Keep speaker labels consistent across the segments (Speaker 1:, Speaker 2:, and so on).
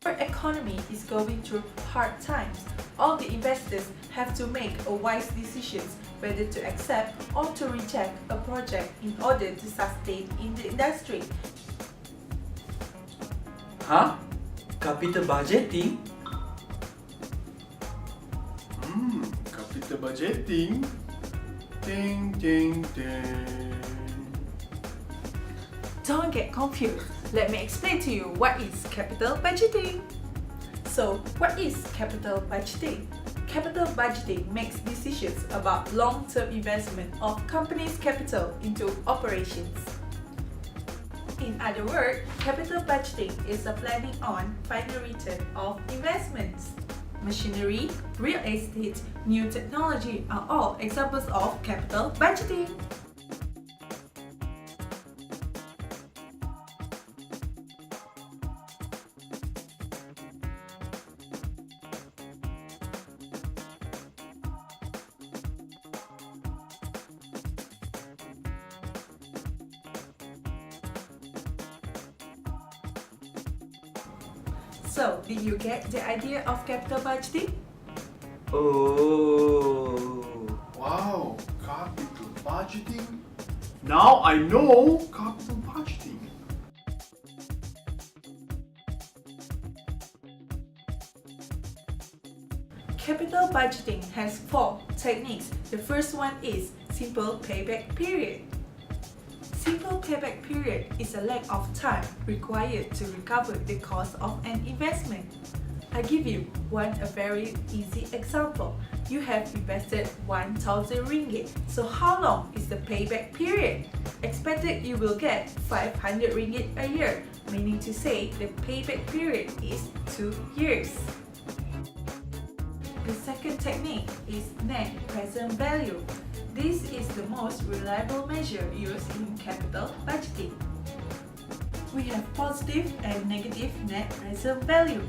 Speaker 1: Our economy is going through hard times. All the investors have to make a wise decision whether to accept or to reject a project in order to sustain in the industry.
Speaker 2: Huh? Capital budgeting?
Speaker 3: Capital budgeting. Ding, ding, ding.
Speaker 1: Don't get confused. Let me explain to you what is capital budgeting. So, what is capital budgeting? Capital budgeting makes decisions about long-term investment of company's capital into operations. In other words, capital budgeting is a planning on final return of investments. Machinery, real estate, new technology are all examples of capital budgeting. So, did you get the idea of capital budgeting?
Speaker 2: Oh.
Speaker 3: Wow, capital budgeting. Now I know capital budgeting.
Speaker 1: Capital budgeting has 4 techniques. The first one is simple payback period. Simple payback period is a length of time required to recover the cost of an investment. I give you a very easy example. You have invested 1,000 ringgit. So how long is the payback period? Expected you will get 500 ringgit a year, meaning to say the payback period is 2 years. The second technique is net present value. This is the most reliable measure used in capital budgeting. We have positive and negative net present value.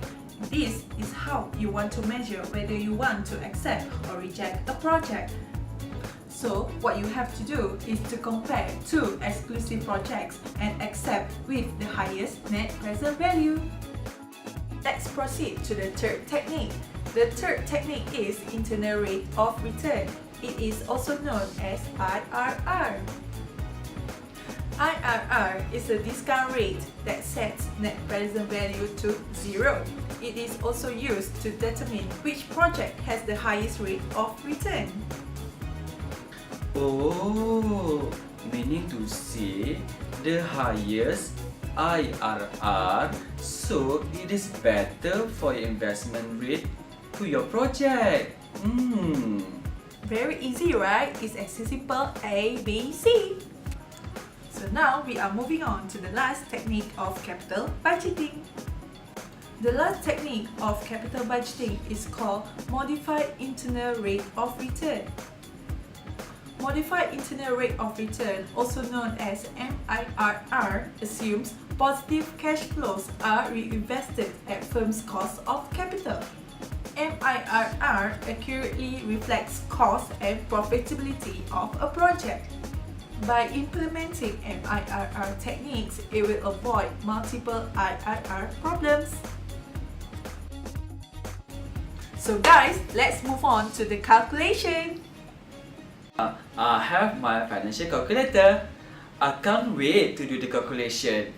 Speaker 1: This is how you want to measure whether you want to accept or reject a project. So, what you have to do is to compare 2 exclusive projects and accept with the highest net present value. Let's proceed to the third technique. The third technique is internal rate of return. It is also known as IRR. IRR is a discount rate that sets net present value to 0. It is also used to determine which project has the highest rate of return.
Speaker 2: Oh, meaning to say the highest IRR, so it is better for your investment rate to your project.
Speaker 1: Very easy, right? It's as simple A, B, C. So now we are moving on to the last technique of capital budgeting. The last technique of capital budgeting is called modified internal rate of return. Modified internal rate of return, also known as MIRR, assumes positive cash flows are reinvested at firm's cost of capital. MIRR accurately reflects cost and profitability of a project. By implementing MIRR techniques, it will avoid multiple IRR problems. So guys, let's move on to the calculation.
Speaker 2: I have my financial calculator. I can't wait to do the calculation.